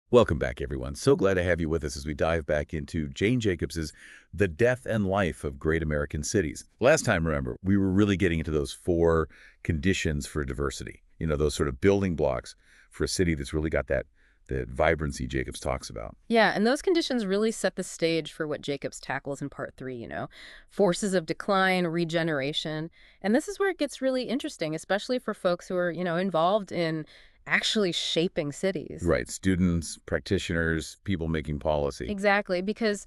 Welcome back, everyone. So glad to have you with us as we dive back into Jane Jacobs's The Death and Life of Great American Cities. Last time, remember, we were really getting into those four conditions for diversity, those sort of building blocks for a city that's really got that vibrancy Jacobs talks about. Yeah, and those conditions really set the stage for what Jacobs tackles in part three, forces of decline, regeneration. And this is where it gets really interesting, especially for folks who are, involved in actually shaping cities. Right, students, practitioners, people making policy. Exactly, because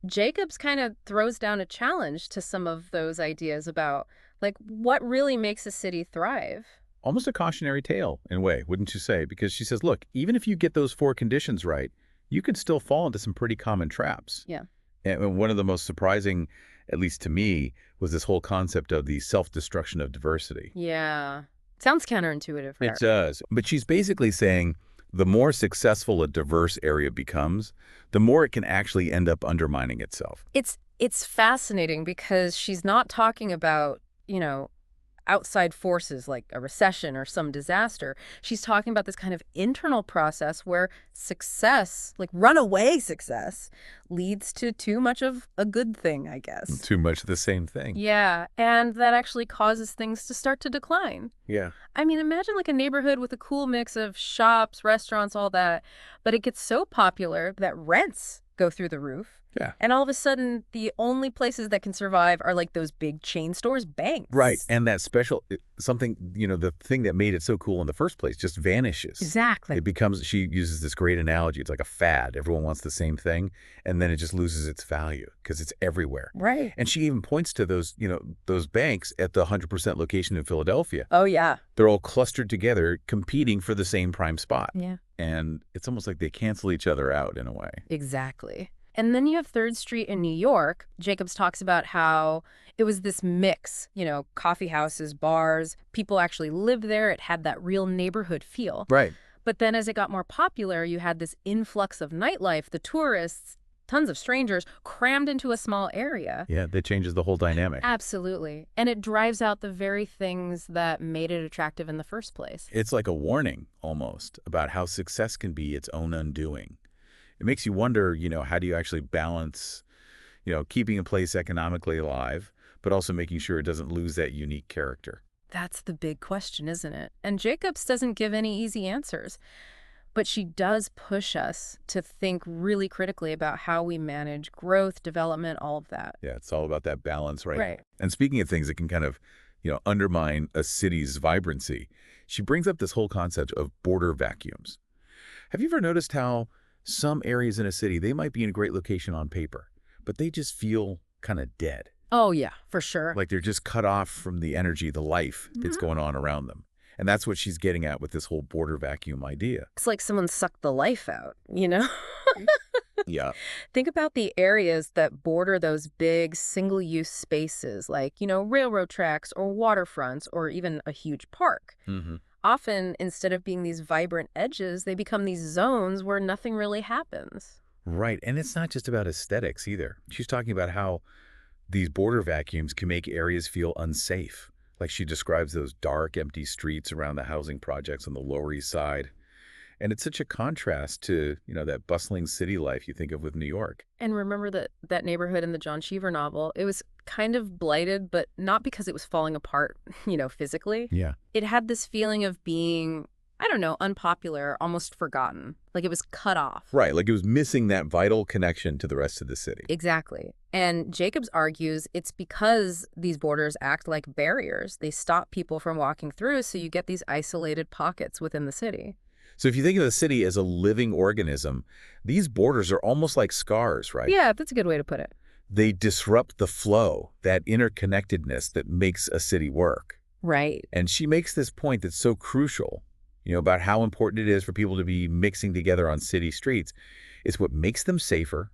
Jacobs kind of throws down a challenge to some of those ideas about, like, what really makes a city thrive. Almost a cautionary tale, in a way, wouldn't you say? Because she says, look, even if you get those four conditions right, you could still fall into some pretty common traps. Yeah. And one of the most surprising, at least to me, was this whole concept of the self-destruction of diversity. Yeah. Sounds counterintuitive for It her. does. But she's basically saying the more successful a diverse area becomes, the more it can actually end up undermining itself. It's fascinating because she's not talking about, outside forces like a recession or some disaster. She's talking about this kind of internal process where success, like runaway success, leads to too much of a good thing, I guess. Too much of the same thing. Yeah, and that actually causes things to start to decline. Yeah. I mean, imagine like a neighborhood with a cool mix of shops, restaurants, all that, but it gets so popular that rents go through the roof. Yeah. And all of a sudden, the only places that can survive are like those big chain stores, Right. banks. And that special, something, the thing that made it so cool in the first place just vanishes. Exactly. It becomes, she uses this great analogy. It's like a fad. Everyone wants the same thing. And then it just loses its value because it's everywhere. Right. And she even points to those banks at the 100% location in Philadelphia. Oh, yeah. They're all clustered together, competing for the same prime spot. Yeah. And it's almost like they cancel each other out in a way. Exactly. And then you have 3rd Street in New York. Jacobs talks about how it was this mix, coffee houses, bars, people actually lived there. It had that real neighborhood feel. Right. But then as it got more popular, you had this influx of nightlife, the tourists, tons of strangers crammed into a small area. Yeah, that changes the whole dynamic. Absolutely. And it drives out the very things that made it attractive in the first place. It's like a warning, almost, about how success can be its own undoing. It makes you wonder, how do you actually balance, keeping a place economically alive, but also making sure it doesn't lose that unique character? That's the big question, isn't it? And Jacobs doesn't give any easy answers. But she does push us to think really critically about how we manage growth, development, all of that. Yeah, it's all about that balance, right? Right. And speaking of things that can kind of, undermine a city's vibrancy, she brings up this whole concept of border vacuums. Have you ever noticed how some areas in a city, they might be in a great location on paper, but they just feel kind of dead? Oh, yeah, for sure. Like they're just cut off from the energy, the life that's going on around them. And that's what she's getting at with this whole border vacuum idea. It's like someone sucked the life out. Yeah. Think about the areas that border those big single-use spaces like, railroad tracks or waterfronts or even a huge park. Mm-hmm. Often, instead of being these vibrant edges, they become these zones where nothing really happens. Right. And it's not just about aesthetics either. She's talking about how these border vacuums can make areas feel unsafe. Like she describes those dark, empty streets around the housing projects on the Lower East Side. And it's such a contrast to, that bustling city life you think of with New York. And remember that neighborhood in the John Cheever novel, it was kind of blighted, but not because it was falling apart, physically. Yeah. It had this feeling of being, I don't know, unpopular, almost forgotten, like it was cut off. Right. Like it was missing that vital connection to the rest of the city. Exactly. And Jacobs argues it's because these borders act like barriers. They stop people from walking through, so you get these isolated pockets within the city. So if you think of the city as a living organism, these borders are almost like scars, right? Yeah, that's a good way to put it. They disrupt the flow, that interconnectedness that makes a city work. Right. And she makes this point that's so crucial, about how important it is for people to be mixing together on city streets. It's what makes them safer.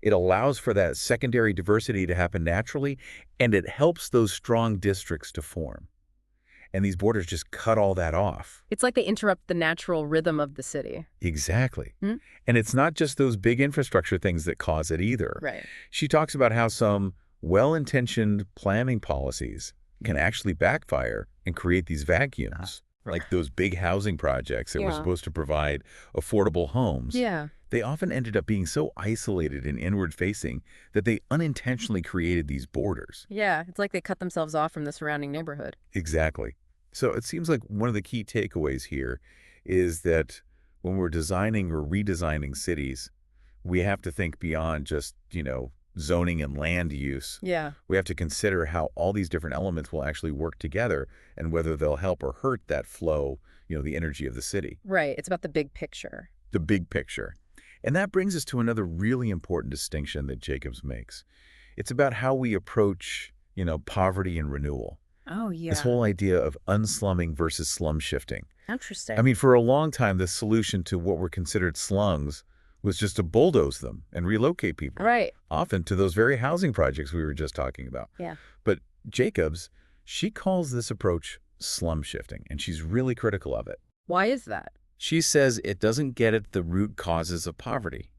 It allows for that secondary diversity to happen naturally, and it helps those strong districts to form. And these borders just cut all that off. It's like they interrupt the natural rhythm of the city. Exactly. Hmm? And it's not just those big infrastructure things that cause it either. Right. She talks about how some well-intentioned planning policies can actually backfire and create these vacuums. like those big housing projects that were Yeah. supposed to provide affordable homes, Yeah. they often ended up being so isolated and inward-facing that they unintentionally created these borders. Yeah, it's like they cut themselves off from the surrounding neighborhood. Exactly. So it seems like one of the key takeaways here is that when we're designing or redesigning cities, we have to think beyond just, zoning and land use. Yeah. We have to consider how all these different elements will actually work together and whether they'll help or hurt that flow, the energy of the city, Right. It's about the big picture. the big picture. And that brings us to another really important distinction that Jacobs makes. It's about how we approach, poverty and renewal. Oh, This yeah. whole idea of unslumming versus slum shifting. I Interesting. mean, for a long time, the solution to what were considered slums was just to bulldoze them and relocate people, Right. often to those very housing projects we were just talking about. Yeah. But Jacobs, she calls this approach slum shifting, and she's really critical of it. Why is that? She says it doesn't get at the root causes of poverty,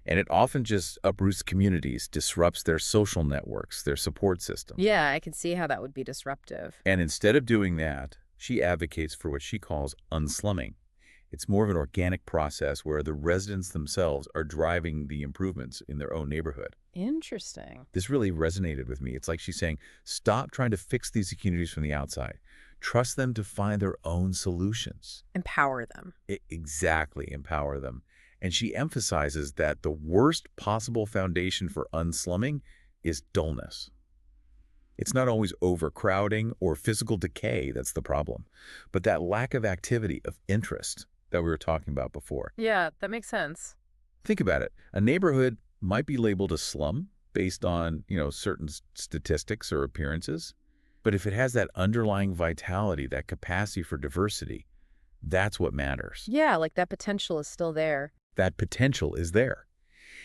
and it often just uproots communities, disrupts their social networks, their support systems. Yeah, I can see how that would be disruptive. And instead of doing that, she advocates for what she calls unslumming. It's more of an organic process where the residents themselves are driving the improvements in their own neighborhood. Interesting. This really resonated with me. It's like she's saying, stop trying to fix these communities from the outside. Trust them to find their own solutions. Empower them. Exactly, empower them. And she emphasizes that the worst possible foundation for unslumming is dullness. It's not always overcrowding or physical decay that's the problem, but that lack of activity, of interest that we were talking about before. Yeah, that makes sense. Think about it. A neighborhood might be labeled a slum based on, certain statistics or appearances, but if it has that underlying vitality, that capacity for diversity, that's what matters. Yeah, like that potential is still there. That potential is there.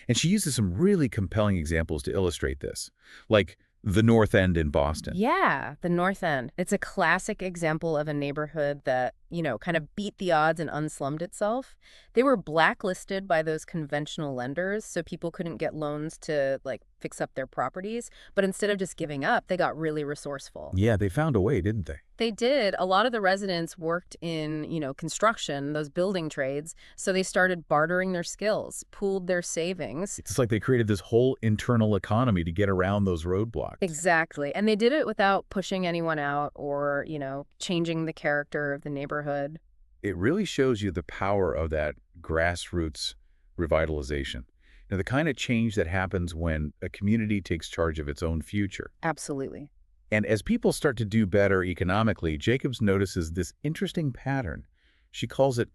And she uses some really compelling examples to illustrate this, like the North End in Boston. Yeah, the North End. It's a classic example of a neighborhood that, kind of beat the odds and unslummed itself. They were blacklisted by those conventional lenders, so people couldn't get loans to, fix up their properties. But instead of just giving up, they got really resourceful. Yeah, they found a way, didn't they? They did. A lot of the residents worked in, construction, those building trades, so they started bartering their skills, pooled their savings. It's like they created this whole internal economy to get around those roadblocks. Exactly. And they did it without pushing anyone out or, changing the character of the neighborhood. It really shows you the power of that grassroots revitalization. The kind of change that happens when a community takes charge of its own future. Absolutely. And as people start to do better economically, Jacobs notices this interesting pattern. She calls it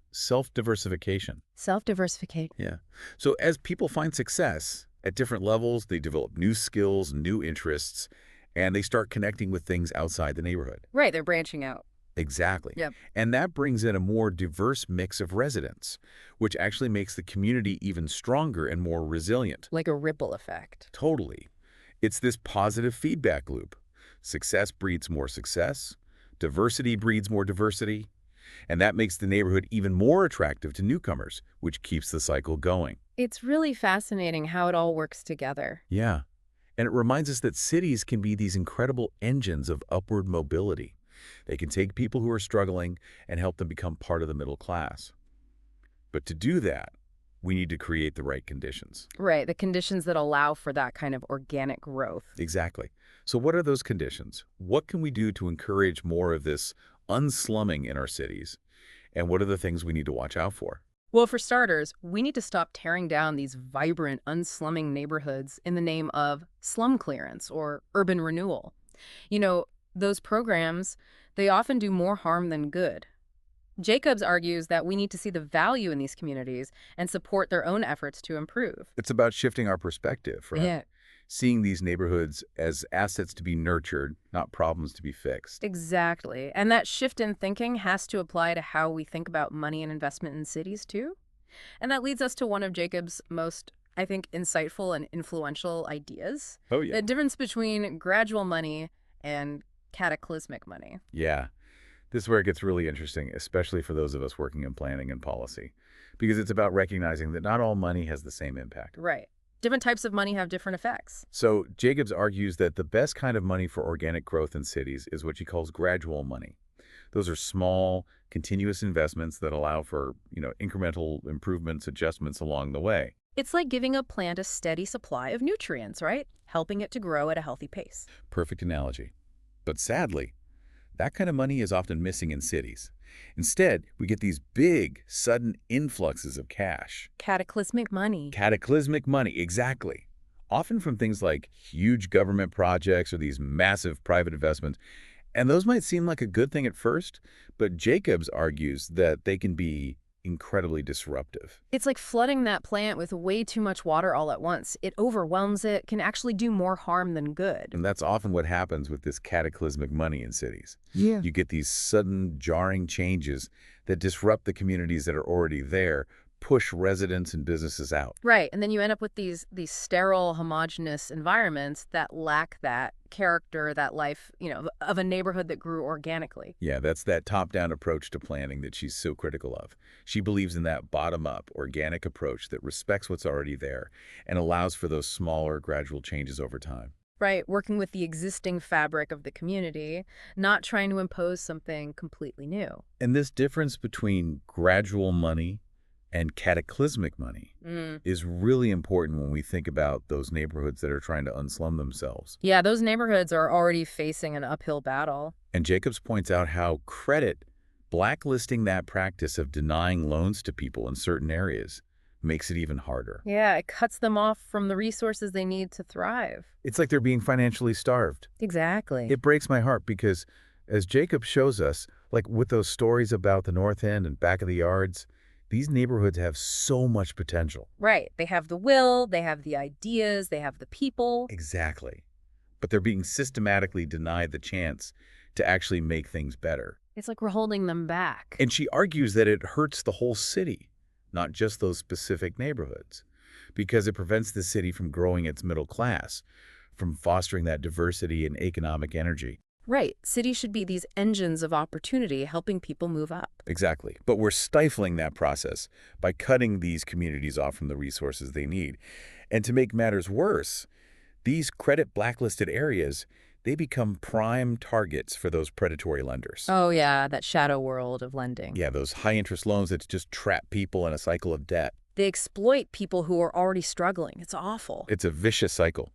self-diversification. Self-diversificate. Yeah. So as people find success at different levels, they develop new skills, new interests, and they start connecting with things outside the neighborhood. Right, they're branching out. Exactly. Yep. And that brings in a more diverse mix of residents, which actually makes the community even stronger and more resilient. Like a ripple effect. Totally. It's this positive feedback loop. Success breeds more success, diversity breeds more diversity, and that makes the neighborhood even more attractive to newcomers, which keeps the cycle going. It's really fascinating how it all works together. Yeah. And it reminds us that cities can be these incredible engines of upward mobility. They can take people who are struggling and help them become part of the middle class. But to do that, we need to create the right conditions. Right, the conditions that allow for that kind of organic growth. Exactly. So what are those conditions? What can we do to encourage more of this unslumming in our cities? And what are the things we need to watch out for? Well, for starters, we need to stop tearing down these vibrant, unslumming neighborhoods in the name of slum clearance or urban renewal. Those programs, they often do more harm than good. Jacobs argues that we need to see the value in these communities and support their own efforts to improve. It's about shifting our perspective, right? Yeah, Seeing these neighborhoods as assets to be nurtured, not problems to be fixed. exactly. And that shift in thinking has to apply to how we think about money and investment in cities, too. And that leads us to one of Jacobs' most, I think, insightful and influential ideas. Oh, yeah. The difference between gradual money and cataclysmic money. Yeah. This is where it gets really interesting, especially for those of us working in planning and policy, because it's about recognizing that not all money has the same impact. Right. Different types of money have different effects. So Jacobs argues that the best kind of money for organic growth in cities is what she calls gradual money. Those are small, continuous investments that allow for, incremental improvements, adjustments along the way. It's like giving a plant a steady supply of nutrients, right? Helping it to grow at a healthy pace. Perfect analogy. But sadly, that kind of money is often missing in cities. Instead, we get these big, sudden influxes of cash. Cataclysmic money. Cataclysmic money, exactly. Often from things like huge government projects or these massive private investments. And those might seem like a good thing at first, but Jacobs argues that they can be incredibly disruptive. It's like flooding that plant with way too much water all at once. It overwhelms it, can actually do more harm than good. And that's often what happens with this cataclysmic money in cities. Yeah. You get these sudden, jarring changes that disrupt the communities that are already there, push residents and businesses out. Right, and then you end up with these sterile, homogeneous environments that lack that character, that life, of a neighborhood that grew organically. Yeah, that's that top-down approach to planning that she's so critical of. She believes in that bottom-up, organic approach that respects what's already there and allows for those smaller, gradual changes over time. Right, working with the existing fabric of the community, not trying to impose something completely new. And this difference between gradual money and cataclysmic money Mm. is really important when we think about those neighborhoods that are trying to unslum themselves. Yeah, those neighborhoods are already facing an uphill battle. And Jacobs points out how credit, blacklisting that practice of denying loans to people in certain areas, makes it even harder. Yeah, it cuts them off from the resources they need to thrive. It's like they're being financially starved. Exactly. It breaks my heart because, as Jacob shows us, like with those stories about the North End and back of the yards, these neighborhoods have so much potential. Right. They have the will, they have the ideas, they have the people. Exactly. But they're being systematically denied the chance to actually make things better. It's like we're holding them back. And she argues that it hurts the whole city, not just those specific neighborhoods, because it prevents the city from growing its middle class, from fostering that diversity and economic energy. Right. Cities should be these engines of opportunity helping people move up. Exactly. But we're stifling that process by cutting these communities off from the resources they need. And to make matters worse, these credit blacklisted areas, they become prime targets for those predatory lenders. Oh, yeah, that shadow world of lending. Yeah, those high-interest loans that just trap people in a cycle of debt. They exploit people who are already struggling. It's awful. It's a vicious cycle.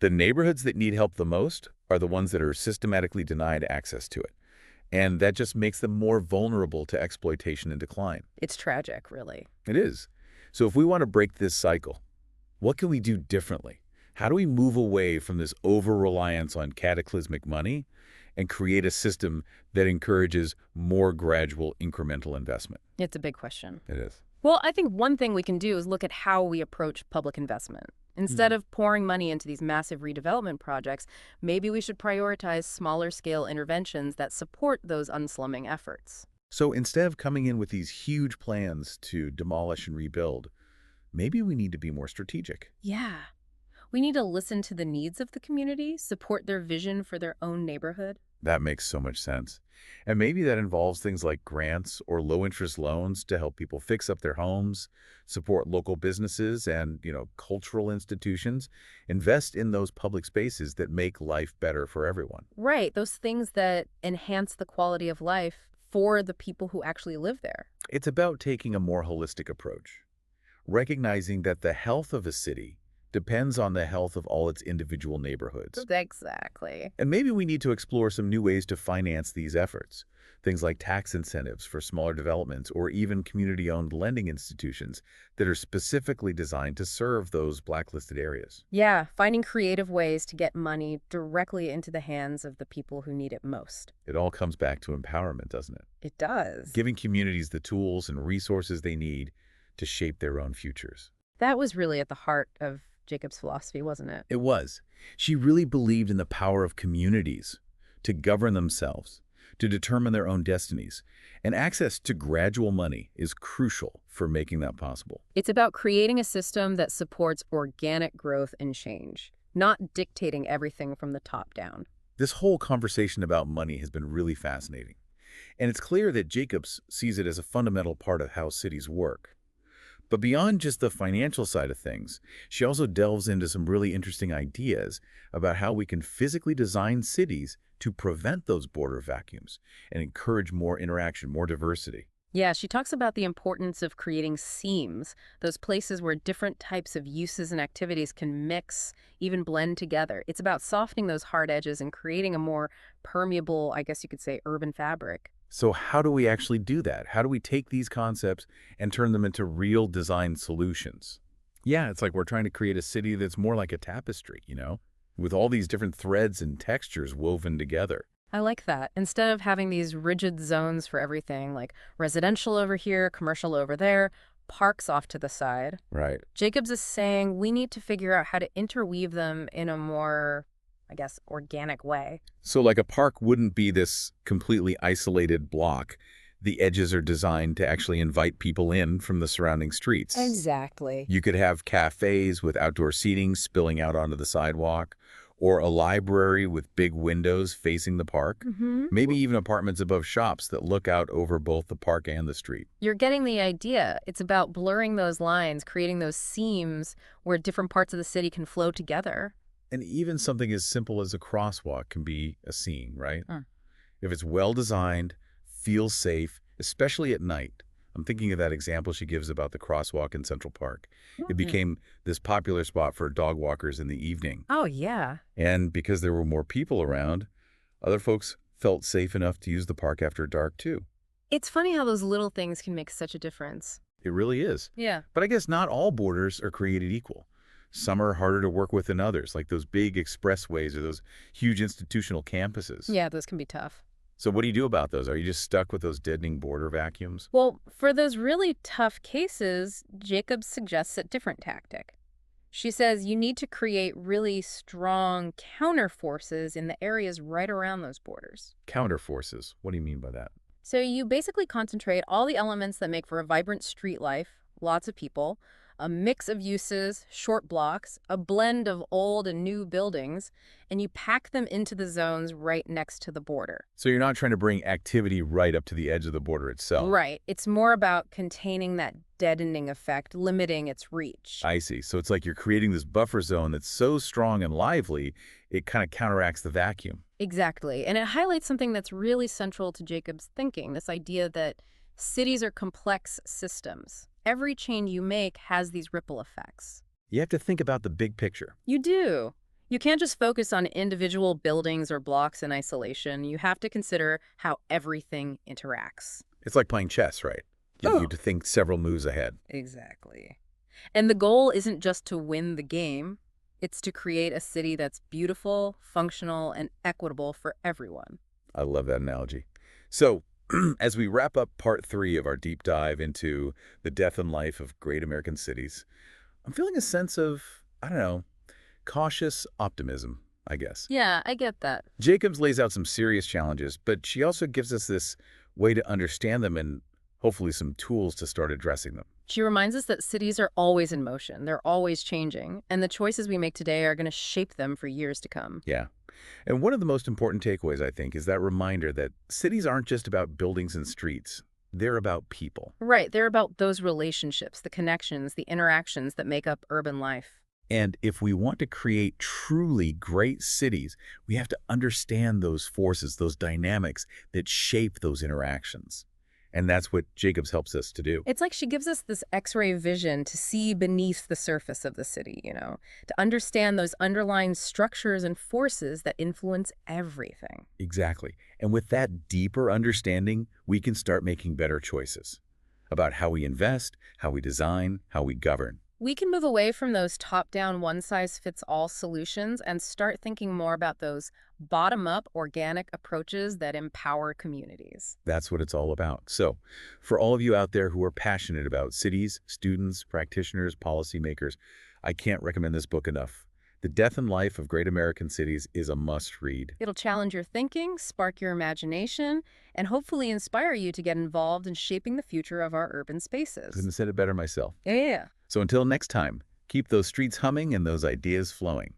The neighborhoods that need help the most are the ones that are systematically denied access to it. And that just makes them more vulnerable to exploitation and decline. It's tragic, really. It is. So if we want to break this cycle, what can we do differently? How do we move away from this over-reliance on cataclysmic money and create a system that encourages more gradual incremental investment? It's a big question. It is. Well, I think one thing we can do is look at how we approach public investment. Instead of pouring money into these massive redevelopment projects, maybe we should prioritize smaller-scale interventions that support those unslumming efforts. So instead of coming in with these huge plans to demolish and rebuild, maybe we need to be more strategic. Yeah. We need to listen to the needs of the community, support their vision for their own neighborhood. That makes so much sense. And maybe that involves things like grants or low-interest loans to help people fix up their homes, support local businesses and, cultural institutions, invest in those public spaces that make life better for everyone. Right, those things that enhance the quality of life for the people who actually live there. It's about taking a more holistic approach, recognizing that the health of a city depends on the health of all its individual neighborhoods. Exactly. And maybe we need to explore some new ways to finance these efforts. Things like tax incentives for smaller developments or even community-owned lending institutions that are specifically designed to serve those blacklisted areas. Yeah, finding creative ways to get money directly into the hands of the people who need it most. It all comes back to empowerment, doesn't it? It does. Giving communities the tools and resources they need to shape their own futures. That was really at the heart of Jacob's philosophy, wasn't it? It was. She really believed in the power of communities to govern themselves, to determine their own destinies, and access to gradual money is crucial for making that possible. It's about creating a system that supports organic growth and change, not dictating everything from the top down. This whole conversation about money has been really fascinating, and it's clear that Jacobs sees it as a fundamental part of how cities work. But beyond just the financial side of things, she also delves into some really interesting ideas about how we can physically design cities to prevent those border vacuums and encourage more interaction, more diversity. Yeah, she talks about the importance of creating seams, those places where different types of uses and activities can mix, even blend together. It's about softening those hard edges and creating a more permeable, I guess you could say, urban fabric. So how do we actually do that? How do we take these concepts and turn them into real design solutions? Yeah, it's like we're trying to create a city that's more like a tapestry, with all these different threads and textures woven together. I like that. Instead of having these rigid zones for everything, like residential over here, commercial over there, parks off to the side, Right. Jacobs is saying we need to figure out how to interweave them in a more, I guess, organic way. So like a park wouldn't be this completely isolated block. The edges are designed to actually invite people in from the surrounding streets. Exactly. You could have cafes with outdoor seating spilling out onto the sidewalk, or a library with big windows facing the park. Mm-hmm. Maybe even apartments above shops that look out over both the park and the street. You're getting the idea. It's about blurring those lines, creating those seams where different parts of the city can flow together. And even something as simple as a crosswalk can be a scene, right? Mm. If it's well designed, feels safe, especially at night. I'm thinking of that example she gives about the crosswalk in Central Park. It Mhm. became this popular spot for dog walkers in the evening. Oh, yeah. And because there were more people around, other folks felt safe enough to use the park after dark too. It's funny how those little things can make such a difference. It really is. Yeah. But I guess not all borders are created equal. Some are harder to work with than others, like those big expressways or those huge institutional campuses. Yeah, those can be tough. So what do you do about those? Are you just stuck with those deadening border vacuums? Well, for those really tough cases, Jacobs suggests a different tactic. She says you need to create really strong counter forces in the areas right around those borders. Counter forces. What do you mean by that? So you basically concentrate all the elements that make for a vibrant street life, lots of people, a mix of uses, short blocks, a blend of old and new buildings, and you pack them into the zones right next to the border. So you're not trying to bring activity right up to the edge of the border itself. Right. It's more about containing that deadening effect, limiting its reach. I see. So it's like you're creating this buffer zone that's so strong and lively, it kind of counteracts the vacuum. Exactly. And it highlights something that's really central to Jacob's thinking, this idea that cities are complex systems. Every change you make has these ripple effects. You have to think about the big picture. You do. You can't just focus on individual buildings or blocks in isolation. You have to consider how everything interacts. It's like playing chess, right? You have to think several moves ahead. Exactly. And the goal isn't just to win the game. It's to create a city that's beautiful, functional, and equitable for everyone. I love that analogy. So, as we wrap up part 3 of our deep dive into the death and life of great American cities, I'm feeling a sense of, I don't know, cautious optimism, I guess. Yeah, I get that. Jacobs lays out some serious challenges, but she also gives us this way to understand them and hopefully some tools to start addressing them. She reminds us that cities are always in motion. They're always changing. And the choices we make today are going to shape them for years to come. Yeah. And one of the most important takeaways, I think, is that reminder that cities aren't just about buildings and streets. They're about people. Right. They're about those relationships, the connections, the interactions that make up urban life. And if we want to create truly great cities, we have to understand those forces, those dynamics that shape those interactions. And that's what Jacobs helps us to do. It's like she gives us this X-ray vision to see beneath the surface of the city, to understand those underlying structures and forces that influence everything. Exactly. And with that deeper understanding, we can start making better choices about how we invest, how we design, how we govern. We can move away from those top-down, one-size-fits-all solutions and start thinking more about those bottom-up, organic approaches that empower communities. That's what it's all about. So, for all of you out there who are passionate about cities, students, practitioners, policymakers, I can't recommend this book enough. The Death and Life of Great American Cities is a must-read. It'll challenge your thinking, spark your imagination, and hopefully inspire you to get involved in shaping the future of our urban spaces. Couldn't have said it better myself. Yeah. So until next time, keep those streets humming and those ideas flowing.